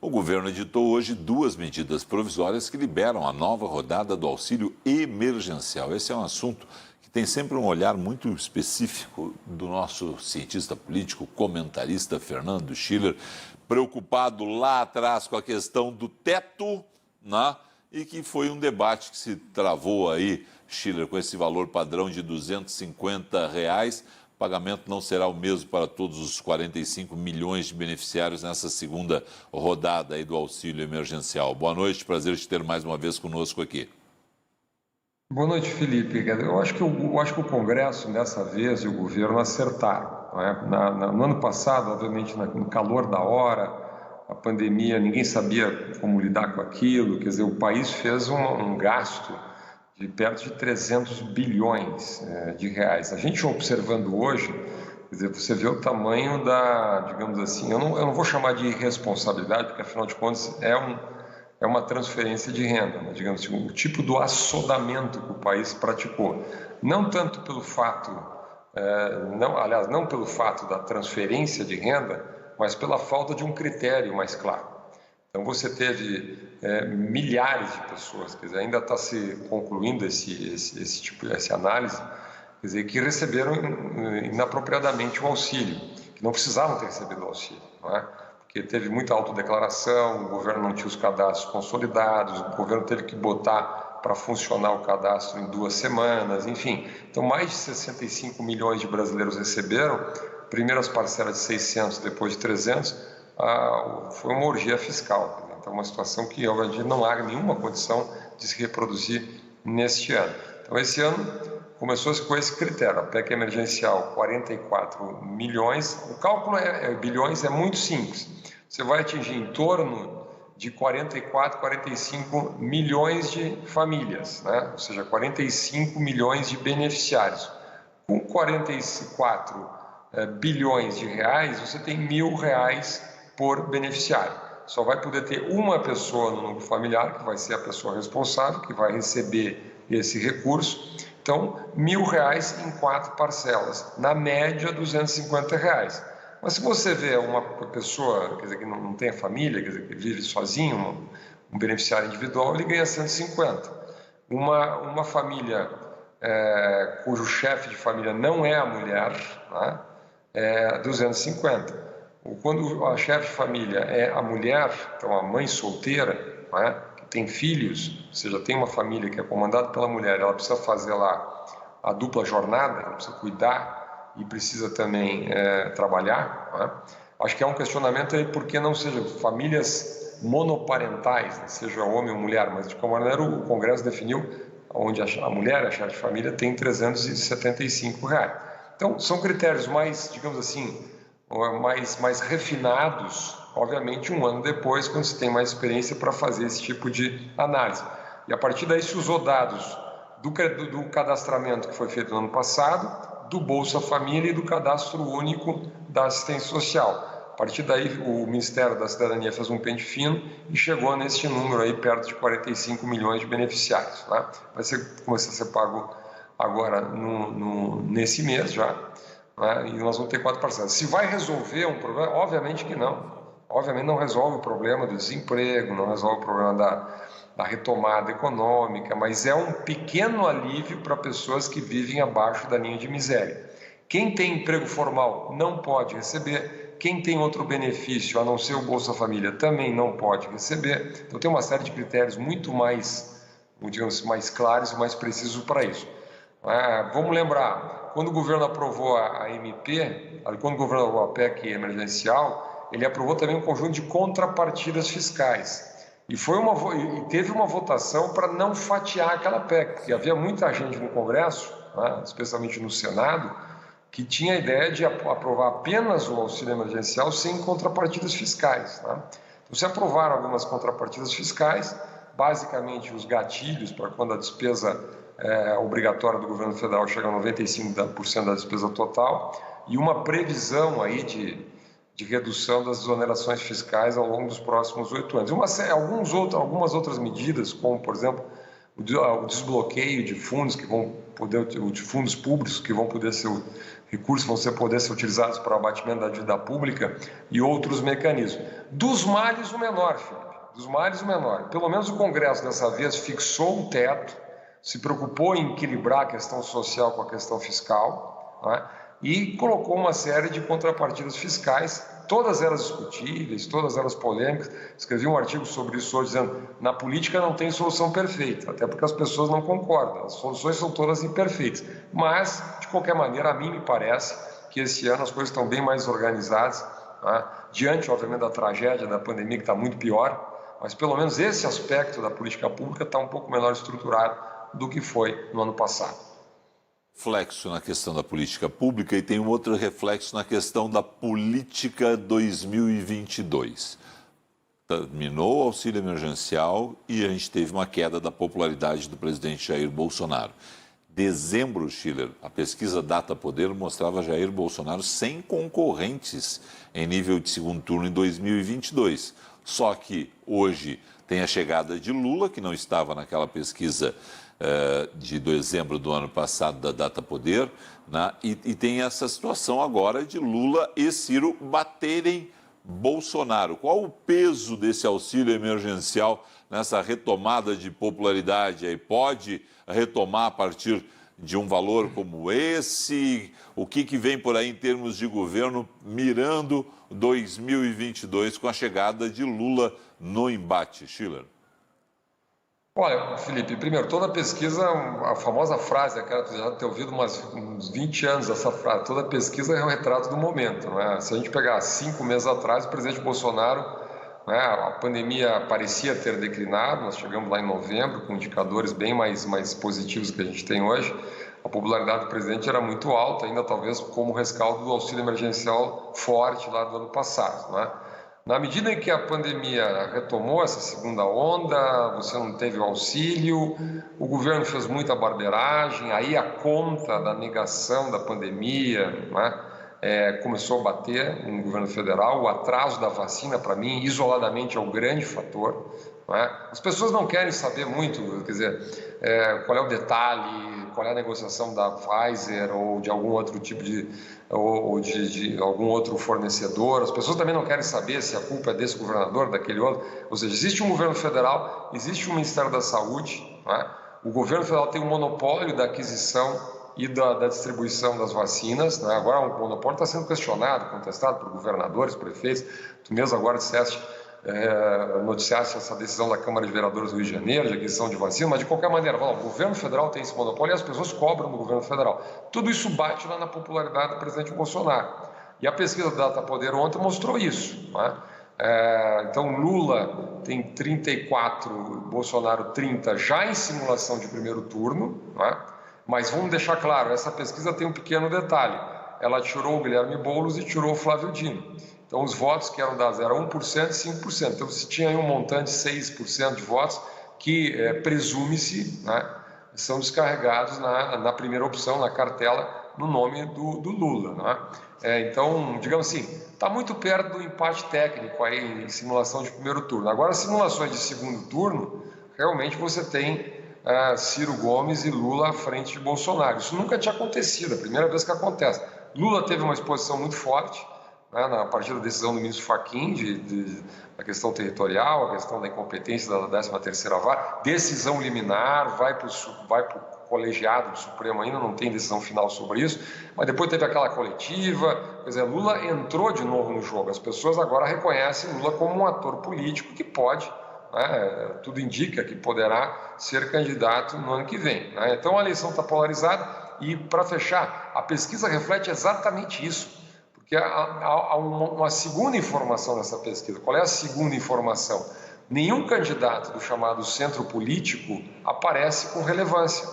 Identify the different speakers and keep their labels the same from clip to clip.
Speaker 1: O governo editou hoje duas medidas provisórias que liberam a nova rodada do auxílio emergencial. Esse é um assunto que tem sempre um olhar muito específico do nosso cientista político, comentarista Fernando Schiller, preocupado lá atrás com a questão do teto, né? E que foi um debate que se travou aí, Schiller, com esse valor padrão de R$ 250. O pagamento não será o mesmo para todos os 45 milhões de beneficiários nessa segunda rodada aí do auxílio emergencial. Boa noite, prazer te ter mais uma vez conosco aqui.
Speaker 2: Boa noite, Felipe. Eu acho que o Congresso, dessa vez, e o governo acertaram. Não é? No ano passado, obviamente, no calor da hora, a pandemia, ninguém sabia como lidar com aquilo. Quer dizer, o país fez um gasto de perto de 300 bilhões de reais. A gente observando hoje, quer dizer, você vê o tamanho da, digamos assim, eu não vou chamar de irresponsabilidade, porque afinal de contas é uma transferência de renda, né? Digamos assim, o tipo do assodamento que o país praticou. Não tanto pelo fato, não pelo fato da transferência de renda, mas pela falta de um critério mais claro. Então você teve milhares de pessoas, quer dizer, ainda está se concluindo essa análise, quer dizer, que receberam inapropriadamente o auxílio, que não precisavam ter recebido o auxílio, não é? Porque teve muita autodeclaração, o governo não tinha os cadastros consolidados, o governo teve que botar para funcionar o cadastro em 2 semanas, enfim. Então, mais de 65 milhões de brasileiros receberam, primeiras parcelas de 600, depois de 300, foi uma orgia fiscal. Então, uma situação que, obviamente, não há nenhuma condição de se reproduzir neste ano. Então, esse ano começou-se com esse critério, a PEC emergencial, 44 milhões, o cálculo bilhões é muito simples. Você vai atingir em torno de 44, 45 milhões de famílias, né? Ou seja, 45 milhões de beneficiários. Com 44 bilhões de reais, você tem R$ 1.000 por beneficiário. Só vai poder ter uma pessoa no núcleo familiar, que vai ser a pessoa responsável, que vai receber esse recurso. Então, R$ 1.000 em 4 parcelas, na média R$ 250. Mas se você vê uma pessoa, quer dizer, que não tem família, quer dizer, que vive sozinho, um beneficiário individual, ele ganha 150. Uma família cujo chefe de família não é a mulher, né, é 250. Quando a chefe de família é a mulher, então a mãe solteira, né, que tem filhos, ou seja, tem uma família que é comandada pela mulher, ela precisa fazer lá a dupla jornada, ela precisa cuidar e precisa também trabalhar, né? Acho que é um questionamento aí por que não sejam famílias monoparentais, né? Seja homem ou mulher, mas de qualquer maneira o Congresso definiu onde a mulher, a chefe de família, tem R$ 375. Então são critérios mais, digamos assim, mais refinados, obviamente um ano depois, quando se tem mais experiência para fazer esse tipo de análise. E a partir daí se usou dados do cadastramento que foi feito no ano passado, do Bolsa Família e do Cadastro Único da Assistência Social. A partir daí, o Ministério da Cidadania fez um pente fino e chegou nesse número aí, perto de 45 milhões de beneficiários, né? Vai começar a ser pago agora nesse mês já, né? E nós vamos ter 4 parcelas. Se vai resolver um problema? Obviamente que não. Obviamente não resolve o problema do desemprego, não resolve o problema da retomada econômica, mas é um pequeno alívio para pessoas que vivem abaixo da linha de miséria. Quem tem emprego formal não pode receber, quem tem outro benefício, a não ser o Bolsa Família, também não pode receber. Então tem uma série de critérios muito mais, digamos, mais claros e mais precisos para isso. Vamos lembrar, quando o governo aprovou a MP, quando o governo aprovou a PEC emergencial, ele aprovou também um conjunto de contrapartidas fiscais. E teve uma votação para não fatiar aquela PEC, porque havia muita gente no Congresso, né, especialmente no Senado, que tinha a ideia de aprovar apenas o auxílio emergencial sem contrapartidas fiscais, né? Então, se aprovaram algumas contrapartidas fiscais, basicamente os gatilhos para quando a despesa obrigatória do governo federal chega a 95% da despesa total, e uma previsão aí de redução das desonerações fiscais ao longo dos próximos 8 anos. Algumas outras medidas, como, por exemplo, o desbloqueio de fundos de fundos públicos que vão poder ser recursos vão poder ser utilizados para o abatimento da dívida pública e outros mecanismos. Dos males o menor, Felipe, dos males o menor. Pelo menos o Congresso dessa vez fixou um teto, se preocupou em equilibrar a questão social com a questão fiscal, né? E colocou uma série de contrapartidas fiscais, todas elas discutíveis, todas elas polêmicas. Escrevi um artigo sobre isso hoje, dizendo que na política não tem solução perfeita, até porque as pessoas não concordam, as soluções são todas imperfeitas. Mas, de qualquer maneira, a mim me parece que esse ano as coisas estão bem mais organizadas, né? Diante, obviamente, da tragédia da pandemia, que está muito pior, mas pelo menos esse aspecto da política pública está um pouco melhor estruturado do que foi no ano passado.
Speaker 1: Reflexo na questão da política pública e tem um outro reflexo na questão da política 2022. Terminou o auxílio emergencial e a gente teve uma queda da popularidade do presidente Jair Bolsonaro. Dezembro, Schiller, a pesquisa Data Poder mostrava Jair Bolsonaro sem concorrentes em nível de segundo turno em 2022. Só que hoje tem a chegada de Lula, que não estava naquela pesquisa de dezembro do ano passado da Data Poder, né? E tem essa situação agora de Lula e Ciro baterem Bolsonaro. Qual o peso desse auxílio emergencial nessa retomada de popularidade? Aí pode retomar a partir de um valor como esse? O que vem por aí em termos de governo mirando 2022 com a chegada de Lula no embate, Schiller?
Speaker 2: Olha, Felipe, primeiro, toda pesquisa, a famosa frase, aquela que você já deve ter ouvido uns 20 anos essa frase, toda pesquisa é um retrato do momento, não é? Se a gente pegar 5 meses atrás, o presidente Bolsonaro, né, a pandemia parecia ter declinado, nós chegamos lá em novembro com indicadores bem mais positivos que a gente tem hoje, a popularidade do presidente era muito alta, ainda talvez como rescaldo do auxílio emergencial forte lá do ano passado, não é? Na medida em que a pandemia retomou essa segunda onda, você não teve o auxílio, o governo fez muita barbeiragem, aí a conta da negação da pandemia, né, começou a bater no governo federal. O atraso da vacina, para mim, isoladamente é o grande fator. Né? As pessoas não querem saber muito, quer dizer, qual é o detalhe, qual é a negociação da Pfizer ou de algum outro tipo de algum outro fornecedor. As pessoas também não querem saber se a culpa é desse governador, daquele outro. Ou seja, existe um governo federal, existe um Ministério da Saúde, né? O governo federal tem um monopólio da aquisição e da distribuição das vacinas, né? Agora o monopólio está sendo questionado, contestado por governadores, prefeitos. Tu mesmo agora noticiasse essa decisão da Câmara de Vereadores do Rio de Janeiro, de aquisição de vacina, mas de qualquer maneira, o governo federal tem esse monopólio e as pessoas cobram do governo federal. Tudo isso bate lá na popularidade do presidente Bolsonaro. E a pesquisa da Data Poder ontem mostrou isso, né? Então Lula tem 34, Bolsonaro 30, já em simulação de primeiro turno, né? Mas vamos deixar claro, essa pesquisa tem um pequeno detalhe, ela tirou o Guilherme Boulos e tirou o Flávio Dino. Então, os votos que eram dados eram 1% e 5%. Então, você tinha aí um montante de 6% de votos que, presume-se, né, são descarregados na primeira opção, na cartela, no nome do Lula. Né? Então, digamos assim, está muito perto do empate técnico aí em simulação de primeiro turno. Agora, simulações de segundo turno, realmente você tem Ciro Gomes e Lula à frente de Bolsonaro. Isso nunca tinha acontecido, é a primeira vez que acontece. Lula teve uma exposição muito forte, a partir da decisão do ministro Fachin da questão territorial, a questão da incompetência da 13ª Vara, decisão liminar, vai para o colegiado do Supremo ainda, não tem decisão final sobre isso, mas depois teve aquela coletiva, quer dizer, Lula entrou de novo no jogo, as pessoas agora reconhecem Lula como um ator político que pode, né, tudo indica que poderá ser candidato no ano que vem. Né? Então a eleição está polarizada e, para fechar, a pesquisa reflete exatamente isso. Porque há uma segunda informação nessa pesquisa. Qual é a segunda informação? Nenhum candidato do chamado centro político aparece com relevância.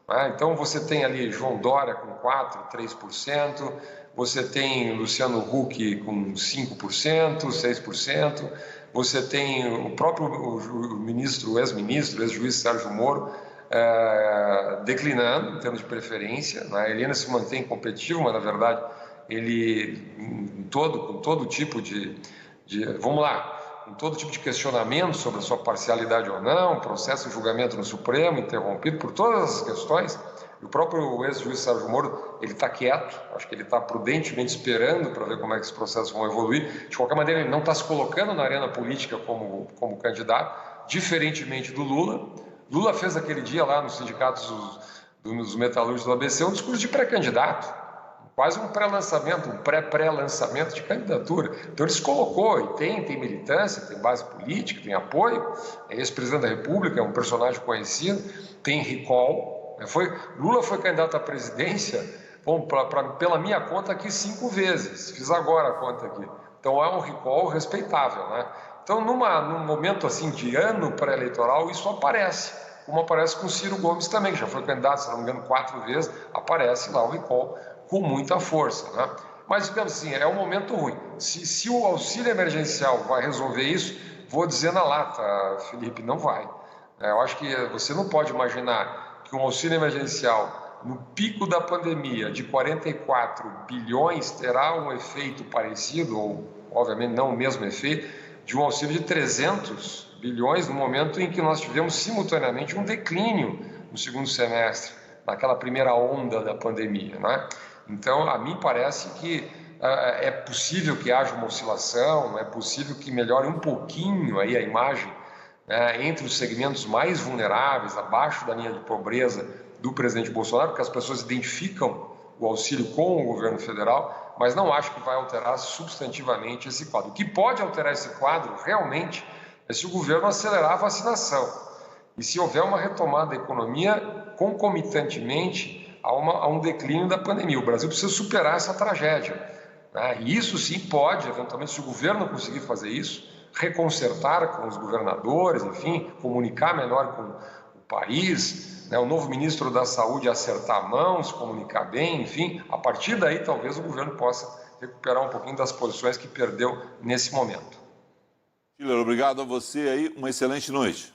Speaker 2: Né? Então você tem ali João Dória com 4%, 3%, você tem Luciano Huck com 5%, 6%, você tem o próprio ministro, ex-ministro, ex-juiz Sérgio Moro, declinando em termos de preferência. Né? A Helena se mantém competitiva, mas na verdade ele, com todo tipo com todo tipo de questionamento sobre a sua parcialidade ou não, processo de julgamento no Supremo interrompido por todas as questões, E o próprio ex-juiz Sérgio Moro, ele está quieto, acho que ele está prudentemente esperando para ver como é que esses processos vão evoluir. De qualquer maneira, ele não está se colocando na arena política como candidato, diferentemente do Lula. Lula fez aquele dia lá nos sindicatos dos metalúrgicos do ABC um discurso de pré-candidato, quase um pré-lançamento, um pré-lançamento de candidatura. Então ele se colocou e tem militância, tem base política, tem apoio, é ex-presidente da República, é um personagem conhecido, tem recall. Lula foi candidato à presidência, bom, pela minha conta aqui 5 vezes, fiz agora a conta aqui. Então é um recall respeitável, né? Então num momento assim de ano pré-eleitoral isso aparece, como aparece com Ciro Gomes também, que já foi candidato, se não me engano, 4 vezes, aparece lá o recall com muita força, né? Mas, digamos assim, é um momento ruim. Se o auxílio emergencial vai resolver isso, vou dizer na lata, Felipe, não vai. Eu acho que você não pode imaginar que um auxílio emergencial no pico da pandemia de 44 bilhões terá um efeito parecido, ou obviamente não o mesmo efeito, de um auxílio de 300 bilhões no momento em que nós tivemos simultaneamente um declínio no segundo semestre, naquela primeira onda da pandemia, né? Então, a mim parece que é possível que haja uma oscilação, é possível que melhore um pouquinho aí a imagem, né, entre os segmentos mais vulneráveis, abaixo da linha de pobreza do presidente Bolsonaro, porque as pessoas identificam o auxílio com o governo federal, mas não acho que vai alterar substantivamente esse quadro. O que pode alterar esse quadro, realmente, é se o governo acelerar a vacinação e se houver uma retomada da economia concomitantemente a um declínio da pandemia. O Brasil precisa superar essa tragédia, né? E isso sim pode, eventualmente, se o governo conseguir fazer isso, reconcertar com os governadores, enfim, comunicar melhor com o país, né? O novo ministro da Saúde acertar a mão, se comunicar bem, enfim, a partir daí talvez o governo possa recuperar um pouquinho das posições que perdeu nesse momento.
Speaker 1: Schiller, obrigado a você aí, uma excelente noite.